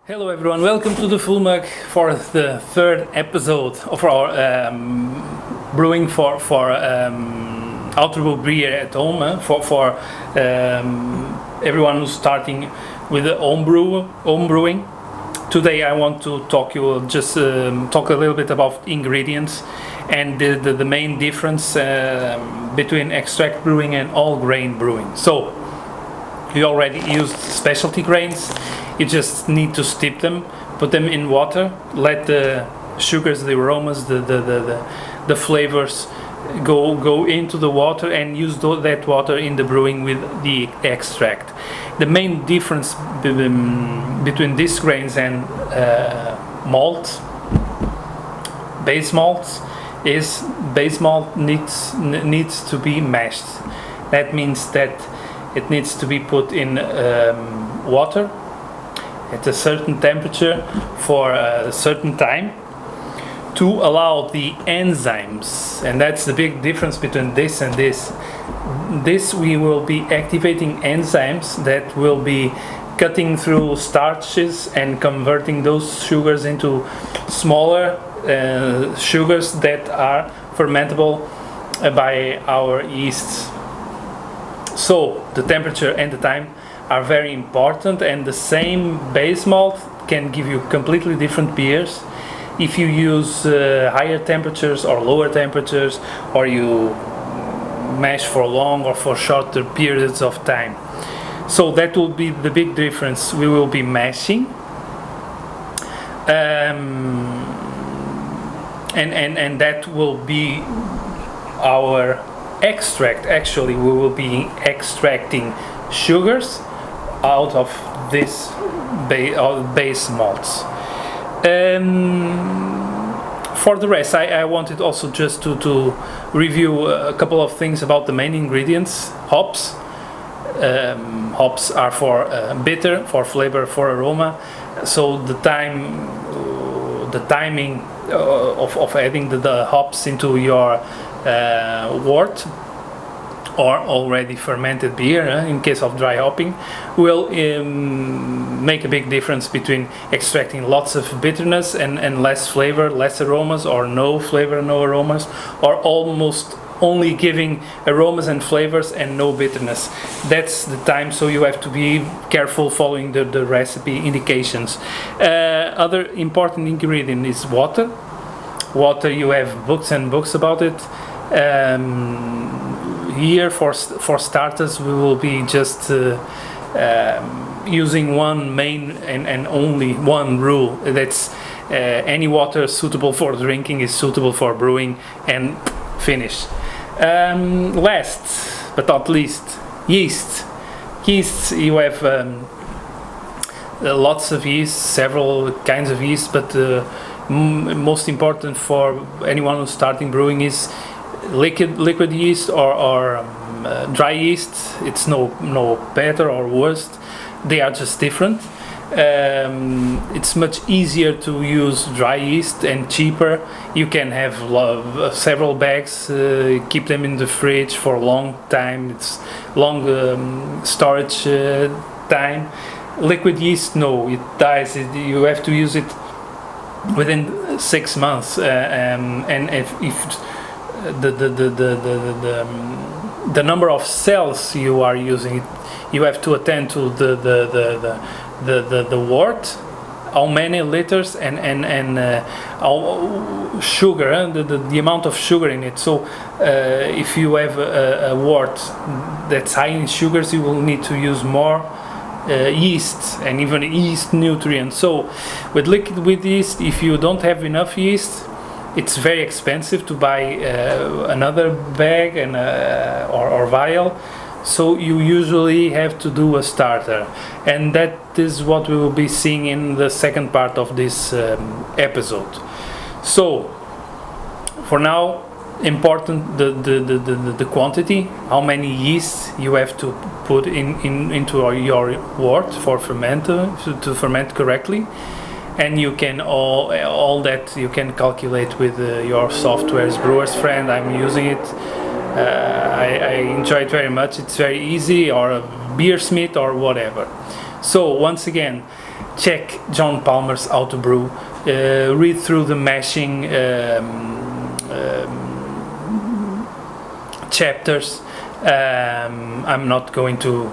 Hello everyone, welcome to the Full Mug for the third episode of our brewing for outdoor beer at home, for everyone who's starting with the home brewing. Today I want to talk a little bit about ingredients and the main difference between extract brewing and all grain brewing. So we already used specialty grains. You just need to steep them, put them in water, let the sugars, the aromas, the flavors go into the water, and use that water in the brewing with the extract. The main difference between these grains and malt, base malts, is base malt needs to be mashed. That means that it needs to be put in water at a certain temperature for a certain time to allow the enzymes, and that's the big difference between this and this. This we will be activating enzymes that will be cutting through starches and converting those sugars into smaller sugars that are fermentable by our yeasts. So the temperature and the time are very important, and the same base malt can give you completely different beers if you use higher temperatures or lower temperatures, or you mash for long or for shorter periods of time. So that will be the big difference. We will be mashing and that will be our extract. Actually, we will be extracting sugars out of this base malts. For the rest, I wanted also just to review a couple of things about the main ingredients. Hops. Hops are for bitter, for flavor, for aroma. So the timing of adding the hops into your wort or already fermented beer, in case of dry hopping, will make a big difference between extracting lots of bitterness and less flavor, less aromas, or no flavor, no aromas, or almost only giving aromas and flavors and no bitterness. That's the time, so you have to be careful following the recipe indications. Other important ingredient is water. Water, you have books and books about it. Here for starters we will be just using one main and only one rule. That's any water suitable for drinking is suitable for brewing, and finish. Last but not least, yeast. Yeasts, you have lots of yeast, several kinds of yeast, but most important for anyone who's starting brewing is liquid yeast or dry yeast. It's no better or worse. They are just different. It's much easier to use dry yeast and cheaper. You can have several bags, keep them in the fridge for a long time. It's long storage time. Liquid yeast, no, it dies. You have to use it within 6 months, and if the number of cells you are using, you have to attend to the wort, how many liters and how sugar, the amount of sugar in it. So if you have a wort that's high in sugars, you will need to use more yeast and even yeast nutrients. So with liquid yeast, if you don't have enough yeast, it's very expensive to buy another bag and or vial. So you usually have to do a starter, and that is what we will be seeing in the second part of this episode. So for now, important the quantity, how many yeast you have to put into your wort for to ferment correctly. And you can all that you can calculate with your software's Brewer's Friend. I'm using it. I enjoy it very much. It's very easy, or a Beersmith or whatever. So once again, check John Palmer's How to Brew, read through the mashing chapters. I'm not going to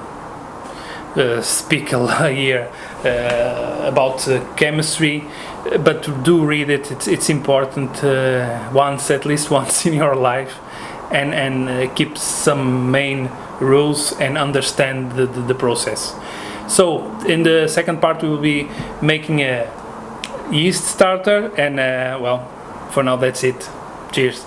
speak here about chemistry, but do read it. It's important at least once in your life, and keep some main rules and understand the process. So in the second part we will be making a yeast starter, and well, for now that's it. Cheers.